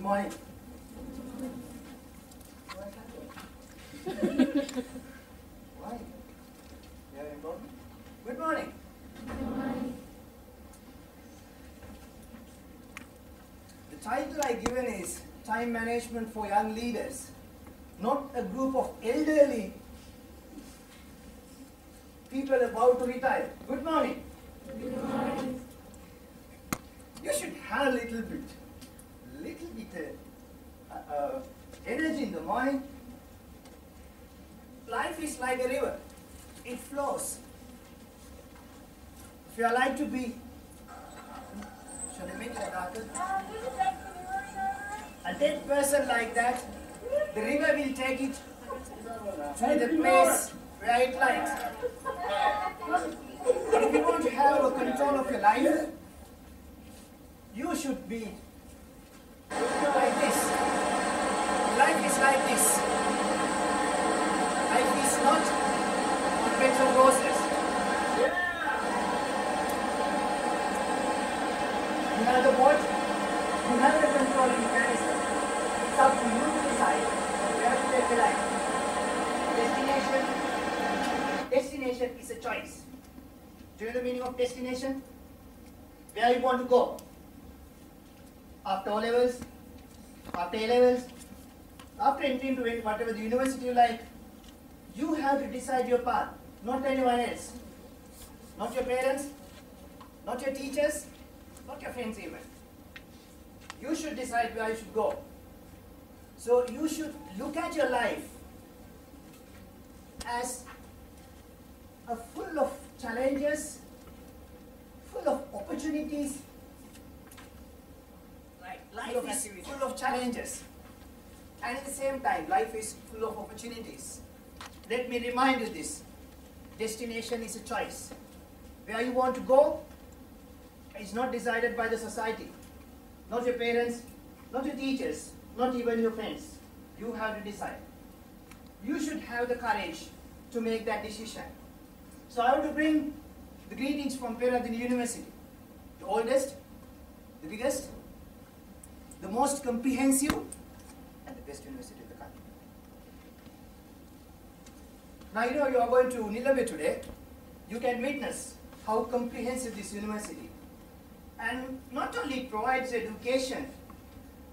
morning. Why? Very important. Good morning. Good morning. The title I given is Time Management for Young Leaders, not a group of elderly people about to retire. Good morning. Good morning. You should have a little bit energy in the morning. Life is like a river. It flows. If you are like to be, should I make it darker? A dead person like that, the river will take it to the place where it lies. But if you want to have a control of your life, you should be like this. Life is like this. Life is not on beds of roses. You have the boat, you have the controlling mechanism. It's up to you to decide where to take your life. Destination is a choice. Do you know the meaning of destination? Where you want to go? After O-levels, after A-levels, after entering to whatever the university you like, you have to decide your path, not anyone else. Not your parents, not your teachers, not your friends even. You should decide where you should go. So you should look at your life as a full of challenges, full of opportunities. Right. Life is full of challenges. And at the same time, life is full of opportunities. Let me remind you this. Destination is a choice. Where you want to go is not decided by the society. Not your parents, not your teachers, not even your friends. You have to decide. You should have the courage to make that decision. So I want to bring the greetings from Jayalath University. The oldest, the biggest, the most comprehensive, and the best university in the country. Now you know you are going to Nilambe today. You can witness how comprehensive this university, and not only provides education,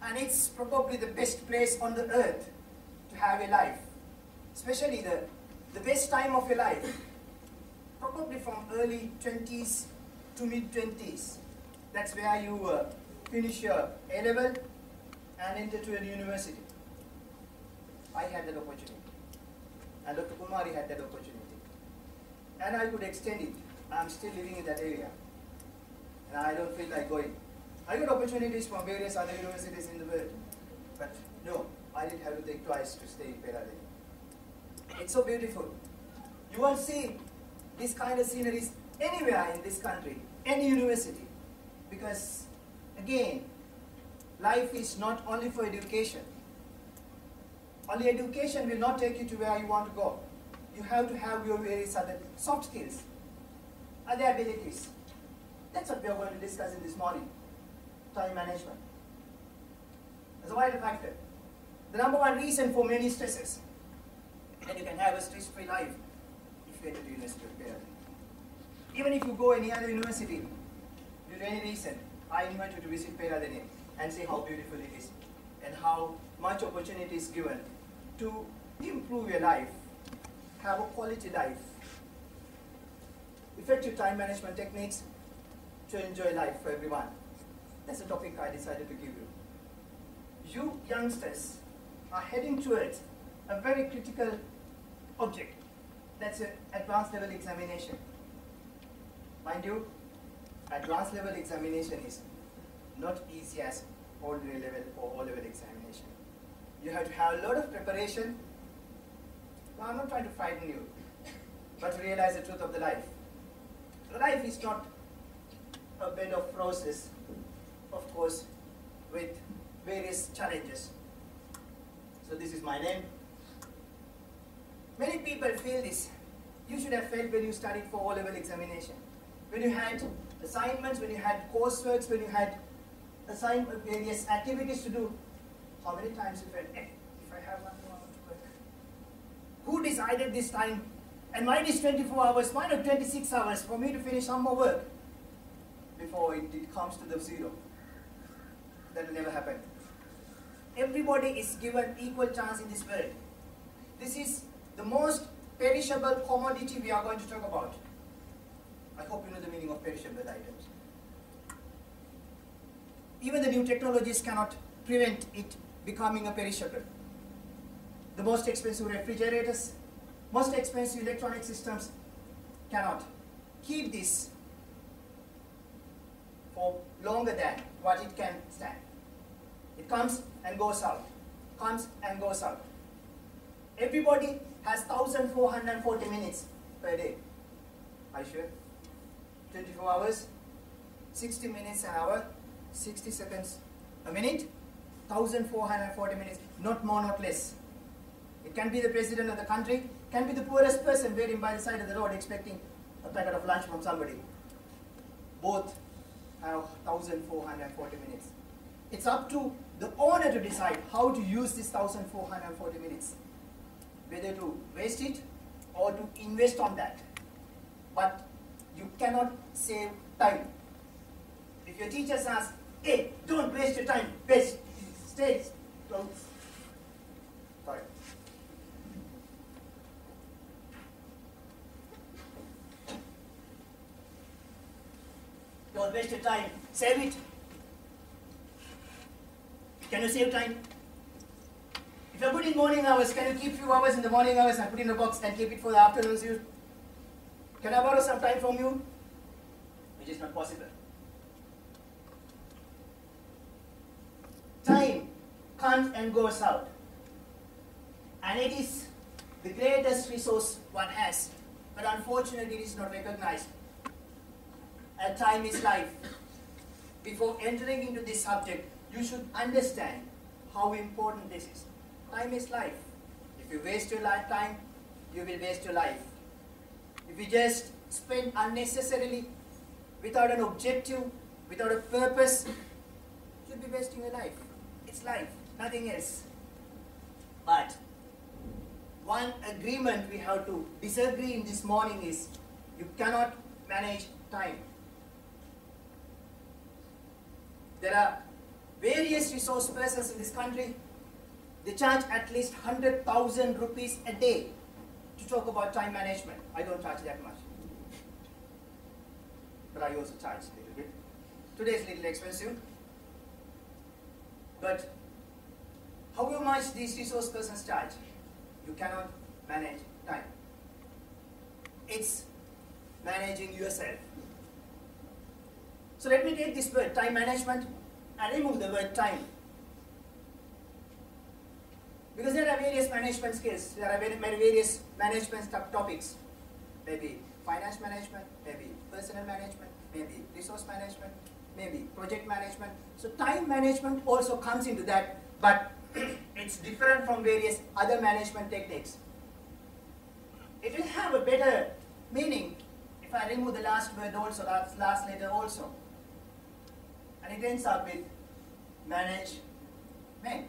and it's probably the best place on the earth to have a life, especially the best time of your life, probably from early 20s to mid 20s. That's where you finish your A-level and enter to a university. I had that opportunity, and Dr. Kumari had that opportunity, and I could extend it. I'm still living in that area, and I don't feel like going. I got opportunities from various other universities in the world, but no, I didn't have to think twice to stay in Jayalath. It's so beautiful. You won't see this kind of sceneries anywhere in this country, any university, because again, life is not only for education. Only education will not take you to where you want to go. You have to have your various other soft skills, other abilities. That's what we are going to discuss in this morning. Time management. As a vital factor. The number one reason for many stresses. And you can have a stress-free life if you enter the University of Jayalath. Even if you go any other university, due to any reason, I invite you to visit Jayalath and see how beautiful it is and how much opportunity is given to improve your life, have a quality life. Effective time management techniques to enjoy life for everyone. That's the topic I decided to give you. You youngsters are heading towards a very critical object. That's an advanced level examination. Mind you, advanced level examination is not easy as ordinary level or O-level examination. You have to have a lot of preparation. Now, I'm not trying to frighten you, but realize the truth of the life. Life is not a bed of roses, of course, with various challenges. So this is my name. Many people feel this. You should have felt when you studied for O-level examination. When you had assignments, when you had courseworks, when you had various activities to do, How many times you felt, if I have 1 more hour to work? Who decided this time? And mine is 24 hours, mine is 26 hours for me to finish some more work before it comes to the zero. That will never happen. Everybody is given equal chance in this world. This is the most perishable commodity we are going to talk about. I hope you know the meaning of perishable items. Even the new technologies cannot prevent it becoming a perishable. The most expensive refrigerators, most expensive electronic systems cannot keep this for longer than what it can stand. It comes and goes out, comes and goes out. Everybody has 1,440 minutes per day. Are you sure? 24 hours, 60 minutes an hour, 60 seconds a minute, 1,440 minutes, not more, not less. It can be the president of the country, can be the poorest person waiting by the side of the road expecting a packet of lunch from somebody. Both have 1,440 minutes. It's up to the owner to decide how to use this 1,440 minutes, whether to waste it or to invest on that. But you cannot save time. If your teacher says, hey, don't waste your time, stay. Sorry. Don't waste your time, save it. Can you save time? If you're good in morning hours, can you keep few hours in the morning hours and put in a box and keep it for the afternoon's use? Can I borrow some time from you? Which is not possible. Time comes and goes out. And it is the greatest resource one has. But unfortunately, it is not recognized. And time is life. Before entering into this subject, you should understand how important this is. Time is life. If you waste your lifetime, you will waste your life. If you just spend unnecessarily, without an objective, without a purpose, you'll be wasting your life. It's life, nothing else. But one agreement we have to disagree in this morning is, you cannot manage time. There are various resource persons in this country. They charge at least 100,000 rupees a day to talk about time management. I don't charge that much, but I also charge a little bit. Today is a little expensive, but however much these resource persons charge, you cannot manage time. It's managing yourself. So let me take this word, time management, and remove the word time. Because there are various management skills, there are various management topics. Maybe finance management, maybe personal management, maybe resource management, maybe project management. So time management also comes into that, but it's different from various other management techniques. It will have a better meaning if I remove the last word also, last letter also. And it ends up with management.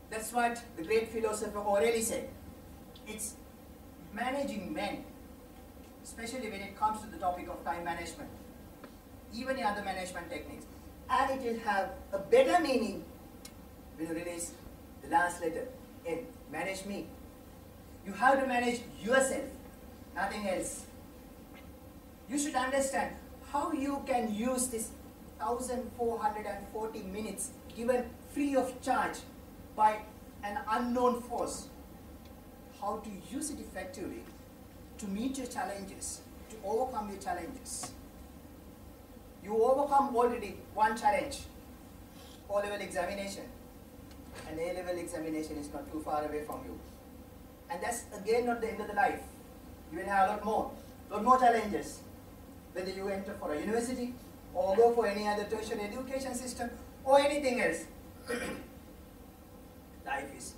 That's what the great philosopher Aureli said. It's managing men, especially when it comes to the topic of time management, even in other management techniques. And it will have a better meaning when you release the last letter, N, manage me. You have to manage yourself, nothing else. You should understand how you can use this 1,440 minutes given free of charge by an unknown force, how to use it effectively to meet your challenges, to overcome your challenges. You overcome already one challenge, O-level examination, and A-level examination is not too far away from you. And that's again not the end of the life. You will have a lot more challenges, whether you enter for a university or go for any other tertiary education system or anything else. Life is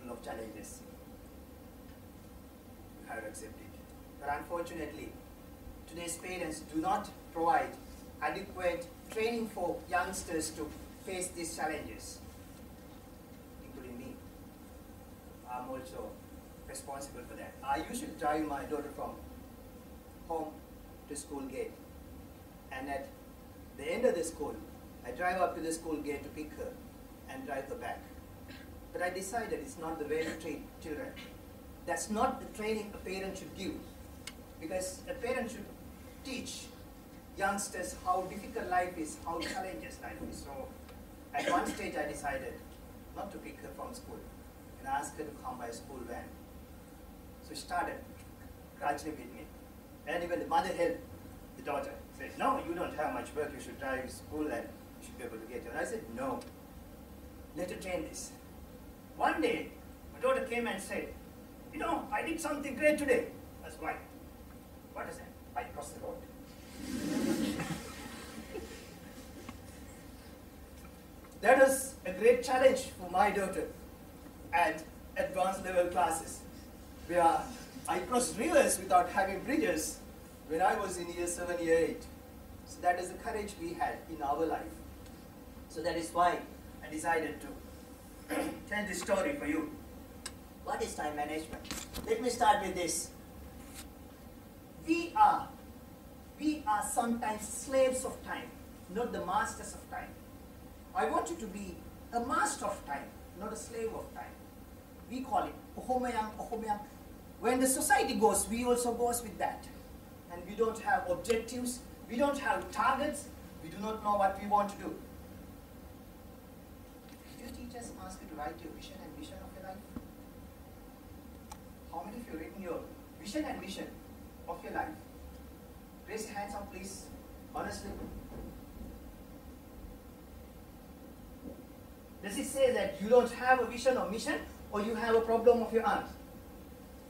full of challenges. You have to accept it. But unfortunately, today's parents do not provide adequate training for youngsters to face these challenges, including me. I'm also responsible for that. I usually drive my daughter from home to school gate, and at the end of the school, I drive up to the school gate to pick her and drive her back. But I decided it's not the way to treat children. That's not the training a parent should give, because a parent should teach youngsters how difficult life is, how challenges life is. So at one stage I decided not to pick her from school and ask her to come by a school van. So she started gradually with me. And even the mother helped the daughter. Said, no, you don't have much work, you should drive to school and you should be able to get you. And I said, no, let her train this. One day, my daughter came and said, you know, I did something great today. That's why. What is that? I crossed the road. That was a great challenge for my daughter at advanced level classes, where I crossed rivers without having bridges when I was in year 7, year 8. So that is the courage we had in our life. So that is why I decided to tell this story for you. What is time management? Let me start with this. We are sometimes slaves of time, not the masters of time. I want you to be a master of time, not a slave of time. We call it ohomayang. When the society goes, we also goes with that. And we don't have objectives, we don't have targets, we do not know what we want to do. Did your teachers ask you to write your vision and mission of your life? How many of you have written your vision and mission of your life? Raise your hands up, please. Honestly. Does it say that you don't have a vision or mission, or you have a problem of your aunt?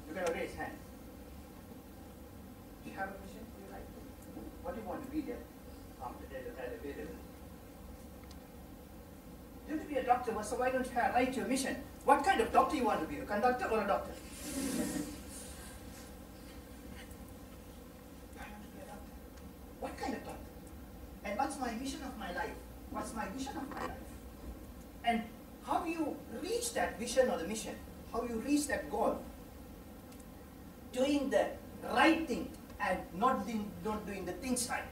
You can raise hand. Do you have a vision for your life? What do you want to be there after that? You want to be a doctor, so why don't you write your mission? What kind of doctor you want to be? A conductor or a doctor? What kind of doctor? And what's my vision of my life? What's my vision of my life? And how you reach that vision or the mission? How you reach that goal? Doing the right thing and not doing the things right.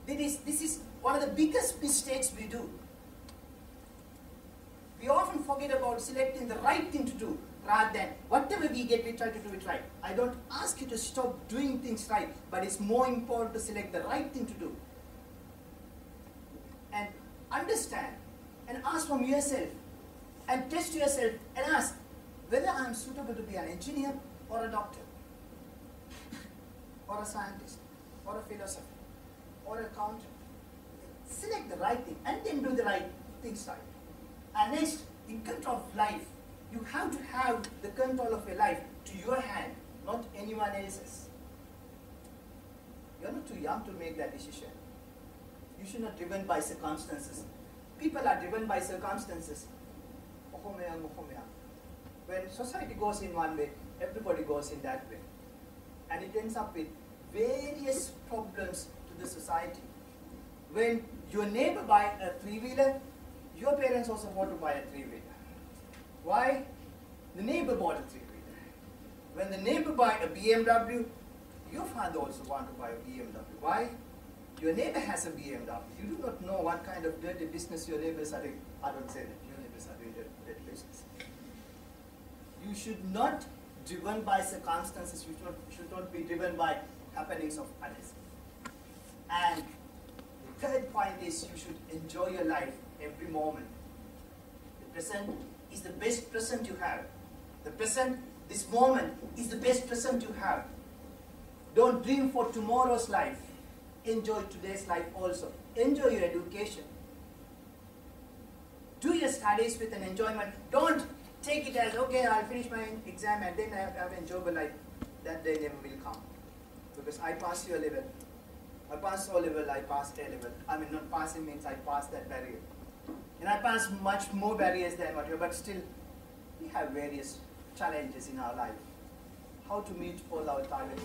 This is one of the biggest mistakes we do. We often forget about selecting the right thing to do, rather than whatever we get, we try to do it right. I don't ask you to stop doing things right, but it's more important to select the right thing to do. And understand and ask from yourself and test yourself and ask whether I am suitable to be an engineer or a doctor or a scientist or a philosopher or an accountant. Select the right thing and then do the right things right. And next, in control of life, you have to have the control of your life to your hand, not anyone else's. You're not too young to make that decision. You should not be driven by circumstances. People are driven by circumstances. When society goes in one way, everybody goes in that way. And it ends up with various problems to the society. When your neighbor buys a three-wheeler, your parents also want to buy a three-wheeler. Why? The neighbor bought a three-wheeler. When the neighbor buys a BMW, your father also wants to buy a BMW. Why? Your neighbor has a BMW. You do not know what kind of dirty business your neighbors are doing. I don't say that. Your neighbors are doing dirty business. You should not be driven by circumstances. You should not be driven by happenings of others. And the third point is you should enjoy your life every moment. The present is the best present you have. The present, this moment, is the best present you have. Don't dream for tomorrow's life. Enjoy today's life also. Enjoy your education. Do your studies with an enjoyment. Don't take it as, okay, I'll finish my exam and then I have an enjoyable life. That day never will come. Because I passed your level. I passed O level, I passed A level. I mean, not passing means I passed that barrier. And I passed much more barriers than whatever, but still, we have various challenges in our life. How to meet all our targets.